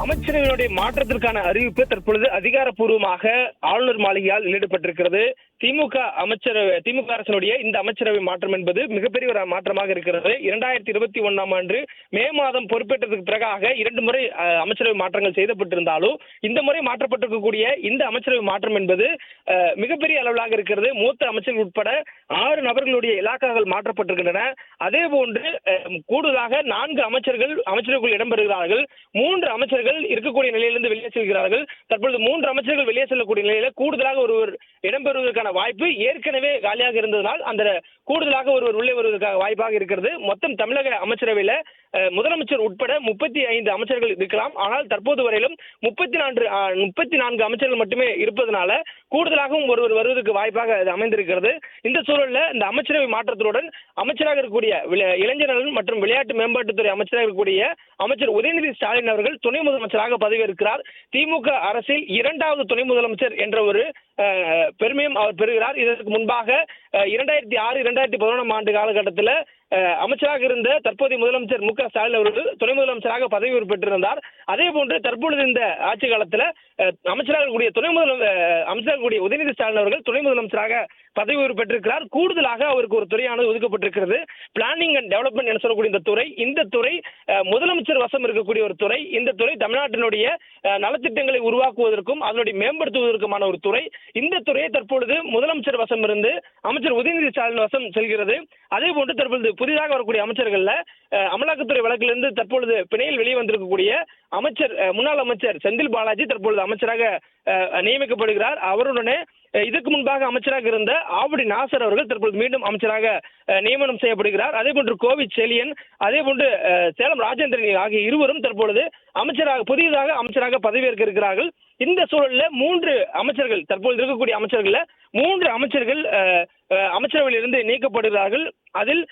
அமைச்சரவையினுடைய மாற்றத்திற்கான அறிவிப்பு தற்பொழுது அதிகாரப்பூர்வமாக ஆளுநர் மாளிகையால் வெளியிடப்பட்டிருக்கிறது. திமுக அரசினுடைய இந்த அமைச்சரவை மாற்றம் என்பது மிகப்பெரிய ஒரு மாற்றமாக இருக்கிறது. 2021 ஆண்டு மே மாதம் பொறுப்பேற்றதுக்கு பிறகாக 2 முறை அமைச்சரவை மாற்றங்கள் செய்யப்பட்டிருந்தாலும் இந்த முறை மாற்றப்பட்டிருக்கக்கூடிய இந்த அமைச்சரவை மாற்றம் என்பது மிகப்பெரிய அளவிலாக இருக்கிறது. மூத்த அமைச்சர்கள் உட்பட 6 நபர்களுடைய இலாக்காக்கள் மாற்றப்பட்டிருக்கின்றன. அதே போன்று கூடுதலாக 4 அமைச்சர்கள் அமைச்சருக்குள் இடம்பெறுகிறார்கள். 3 அமைச்சர்கள் இருக்கக்கூடிய நிலையிலிருந்து வெளியே செல்கிறார்கள். தற்பொழுது 3 அமைச்சர்கள் வெளியே செல்லக்கூடிய நிலையில கூடுதலாக ஒருவர் இடம்பெறுவதற்கான வாய்ப்பு ஏற்கனவே காலியாக இருந்ததனால் அந்த கூடுதலாக ஒருவர் உள்ளே வருவதற்கான வாய்ப்பாக இருக்கிறது. மொத்தம் தமிழக அமைச்சரவையில முதலமைச்சர் உட்பட 35 அமைச்சர்கள் இருக்கலாம். ஆனால் தற்போது வரையிலும் 34 அமைச்சர்கள் மட்டுமே இருப்பதனால கூடுதலாகவும் ஒருவர் வருவதற்கு வாய்ப்பாக அது அமைந்திருக்கிறது. இந்த சூழலில் இந்த அமைச்சரவை மாற்றத்துடன் அமைச்சராக இருக்கக்கூடிய இளைஞர்கள் மற்றும் விளையாட்டு மேம்பாட்டுத்துறை அமைச்சராக இருக்கக்கூடிய அமைச்சர் உதயநிதி ஸ்டாலின் அவர்கள் துணை முதலமைச்சராக பதவியேற்கிறார். திமுக அரசில் 2வது துணை முதலமைச்சர் என்ற ஒரு பெருமையும் அவர் பெறுகிறார். இதற்கு முன்பாக 2006, 2011 ஆண்டு காலகட்டத்தில் அமைச்சராக இருந்த தற்போதைய முதலமைச்சர் மு க ஸ்டாலின் அவர்கள் துணை முதலமைச்சராக பதவி பெற்றிருந்தார். அதே போன்று தற்பொழுது இந்த ஆட்சி காலத்தில் அமைச்சராக இருக்கக்கூடிய உதயநிதி ஸ்டாலின் அவர்கள் துணை முதலமைச்சராக பதவி பெற்றிருக்கிறார். கூடுதலாக அவருக்கு ஒரு துறையானது ஒதுக்கப்பட்டிருக்கிறது. பிளானிங் அண்ட் டெவலப்மெண்ட் என்று சொல்லக்கூடிய இந்த துறை முதலமைச்சர் வசம் இருக்கக்கூடிய ஒரு துறை. இந்த துறை தமிழ்நாட்டினுடைய நலத்திட்டங்களை உருவாக்குவதற்கும் அதனுடைய மேம்படுத்துவதற்குமான ஒரு துறை. இந்த துறையை தற்பொழுது முதலமைச்சர் வசம் இருந்து அமைச்சர் உதயநிதி ஸ்டாலின் வசம் செல்கிறது. அதே போன்று தற்பொழுது புதிதாக வரக்கூடிய அமைச்சர்கள்ல அமலாக்கத்துறை வழக்கிலிருந்து தற்பொழுது பிணையில் வெளியே வந்திருக்கக்கூடிய முன்னாள் அமைச்சர் செந்தில் பாலாஜி தற்பொழுது அமைச்சராக நியமிக்கப்படுகிறார். அவருடனே இதற்கு முன்பாக அமைச்சராக இருந்த ஆவடி நாசர் அவர்கள் தற்பொழுது மீண்டும் அமைச்சராக நியமனம் செய்யப்படுகிறார். அதே போன்று கோவி செலியன், அதே போன்று சேலம் ராஜேந்திரன் ஆகிய இருவரும் தற்பொழுது புதியதாக அமைச்சராக பதவியேற்க இருக்கிறார்கள். இந்த சூழலில் 3 அமைச்சர்கள் தற்போது இருக்கக்கூடிய அமைச்சர்கள் 3 அமைச்சர்கள் அமைச்சரவையில் இருந்து நீக்கப்படுகிறார்கள். அதில்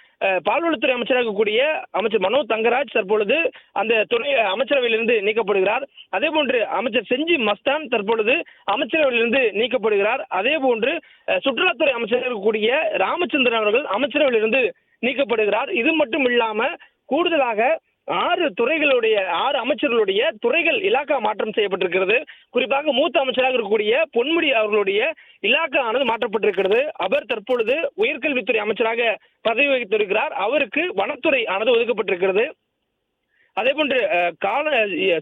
பால்வளத்துறை அமைச்சராக இருக்கக்கூடிய அமைச்சர் மனோ தங்கராஜ் தற்பொழுது அந்த துறை அமைச்சரவையிலிருந்து நீக்கப்படுகிறார். அதே போன்று அமைச்சர் செஞ்சி மஸ்தான் தற்பொழுது அமைச்சரவையிலிருந்து நீக்கப்படுகிறார். அதே போன்று சுற்றுலாத்துறை அமைச்சராக இருக்கக்கூடிய ராமச்சந்திரன் அவர்கள் அமைச்சரவையிலிருந்து நீக்கப்படுகிறார். இது மட்டும் இல்லாம கூடுதலாக 6 அமைச்சர்களுடைய துறைகள் இலாக்கா மாற்றம் செய்யப்பட்டிருக்கிறது. குறிப்பாக மூத்த அமைச்சராக இருக்கக்கூடிய பொன்முடி அவர்களுடைய இலாக்கா ஆனது மாற்றப்பட்டிருக்கிறது. அவர் தற்பொழுது உயர்கல்வித்துறை அமைச்சராக பதவி வகித்திருக்கிறார். அவருக்கு வனத்துறை ஆனது ஒதுக்கப்பட்டிருக்கிறது. அதே போன்று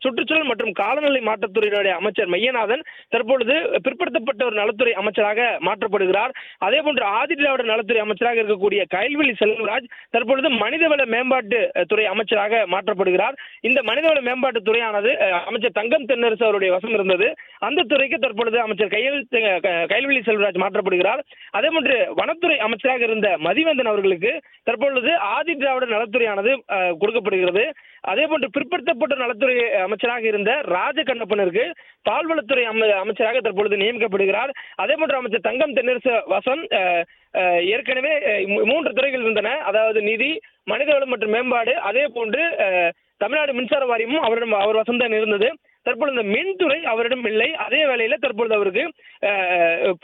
சுற்றுச்சூழல் மற்றும் காலநிலை மாற்றத்துறையினுடைய அமைச்சர் மையநாதன் தற்பொழுது பிற்படுத்தப்பட்டோர் நலத்துறை அமைச்சராக மாற்றப்படுகிறார். அதே போன்று ஆதிதிராவிடர் நலத்துறை அமைச்சராக இருக்கக்கூடிய கயல்விழி செல்வராஜ் தற்பொழுது மனிதவள மேம்பாட்டு துறை அமைச்சராக மாற்றப்படுகிறார். இந்த மனிதவள மேம்பாட்டு துறையானது அமைச்சர் தங்கம் தென்னரசு அவருடைய வசம் இருந்தது. அந்த துறைக்கு தற்பொழுது அமைச்சர் கயல்விழி செல்வராஜ் மாற்றப்படுகிறார். அதே போன்று வனத்துறை அமைச்சராக இருந்த மதிவேந்தன் அவர்களுக்கு தற்பொழுது ஆதிதிராவிடர் நலத்துறையானது கொடுக்கப்படுகிறது. அதே போன்று பிற்படுத்தப்பட்ட நலத்துறை அமைச்சராக இருந்த ராஜகண்ணப்பனருக்கு பால்வளத்துறை அமைச்சராக தற்பொழுது நியமிக்கப்படுகிறார். அதே போன்று அமைச்சர் தங்கம் தென்னரசு வசம் ஏற்கனவே 3 துறைகள் இருந்தன. அதாவது நிதி, மனிதவளம் மற்றும் மேம்பாடு, அதே போன்று தமிழ்நாடு மின்சார வாரியமும் அவர் வசம்தான் இருந்தது. தற்பொழுது இந்த மின்துறை அவரிடம் இல்லை. அதே வேளையில தற்பொழுது அவருக்கு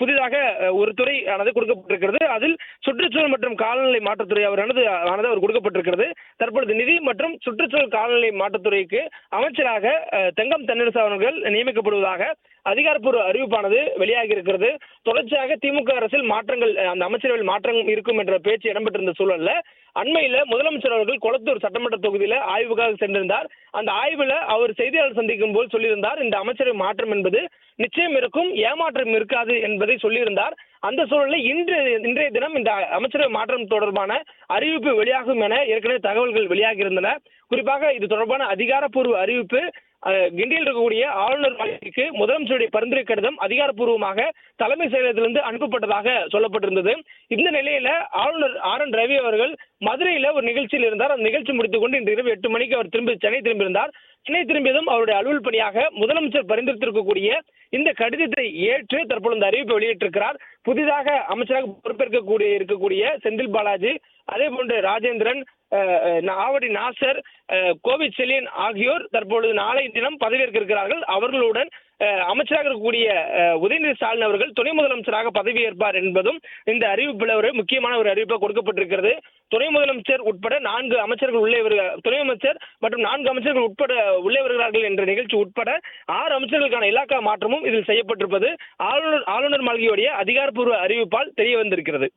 புதிதாக ஒரு துறை ஆனது கொடுக்கப்பட்டிருக்கிறது. அதில் சுற்றுச்சூழல் மற்றும் காலநிலை மாற்றத்துறை அவர் கொடுக்கப்பட்டிருக்கிறது. தற்பொழுது நிதி மற்றும் சுற்றுச்சூழல் காலநிலை மாற்றத்துறைக்கு அமைச்சராக தங்கம் தென்னரசு அவர்கள் நியமிக்கப்படுவதாக அதிகாரப்பூர்வ அறிவிப்பானது வெளியாகி இருக்கிறது. தொடர்ச்சியாக திமுக அரசில் மாற்றங்கள், அந்த அமைச்சரவையில் மாற்றம் இருக்கும் என்ற பேச்சு இடம்பெற்றிருந்த சூழல்ல அண்மையில முதலமைச்சர் அவர்கள் கொளத்தூர் சட்டமன்ற தொகுதியில ஆய்வுக்காக சென்றிருந்தார். அந்த ஆய்வுல அவர் செய்தியாளர் சந்திக்கும் போது சொல்லியிருந்தார், இந்த அமைச்சரவை மாற்றம் என்பது நிச்சயம் இருக்கும், ஏமாற்றம் இருக்காது என்பதை சொல்லியிருந்தார். அந்த சூழலில் இன்றைய தினம் இந்த அமைச்சரவை மாற்றம் தொடர்பான அறிவிப்பு வெளியாகும் என ஏற்கனவே தகவல்கள் வெளியாகி இருந்தன. குறிப்பாக இது தொடர்பான அதிகாரப்பூர்வ அறிவிப்பு கிண்டியில் இருக்கக்கூடிய ஆளுநர் மாளிகைக்கு முதலமைச்சருடைய பரிந்துரை கடிதம் அதிகாரப்பூர்வமாக தலைமை செயலகத்திலிருந்து அனுப்பப்பட்டதாக சொல்லப்பட்டிருந்தது. இந்த நிலையில ஆளுநர் RN ரவி அவர்கள் மதுரையில ஒரு நிகழ்ச்சியில் இருந்தார். அந்த நிகழ்ச்சி முடித்துக் கொண்டு இன்று இரவு 8 மணிக்கு அவர் சென்னை திரும்பியிருந்தார். சென்னை திரும்பியதும் அவருடைய அலுவல் பணியாக முதலமைச்சர் பரிந்துரைத்திருக்கக்கூடிய இந்த கடிதத்தை ஏற்று தற்பொழுது இந்த அறிவிப்பை வெளியிட்டிருக்கிறார். புதிதாக அமைச்சராக பொறுப்பேற்க இருக்கக்கூடிய செந்தில் பாலாஜி, அதே போன்று ராஜேந்திரன், ஆவடி நாசர், கோவிட் செலியன் ஆகியோர் தற்பொழுது நாளை தினம் பதவியேற்க இருக்கிறார்கள். அவர்களுடன் அமைச்சராக இருக்கக்கூடிய உதயநிதி ஸ்டாலின் அவர்கள் துணை முதலமைச்சராக பதவியேற்பார் என்பதும் இந்த அறிவிப்பில் ஒரு முக்கியமான ஒரு அறிவிப்பாக கொடுக்கப்பட்டிருக்கிறது. துணை முதலமைச்சர் உட்பட 4 அமைச்சர்கள் உள்ளே துணை அமைச்சர் மற்றும் 4 அமைச்சர்கள் உட்பட உள்ளே வருகிறார்கள் என்ற நிகழ்ச்சி உட்பட 6 அமைச்சர்களுக்கான இலாக்கா மாற்றமும் இதில் செய்யப்பட்டிருப்பது ஆளுநர் மாளிகையுடைய அதிகாரப்பூர்வ அறிவிப்பால் தெரிய வந்திருக்கிறது.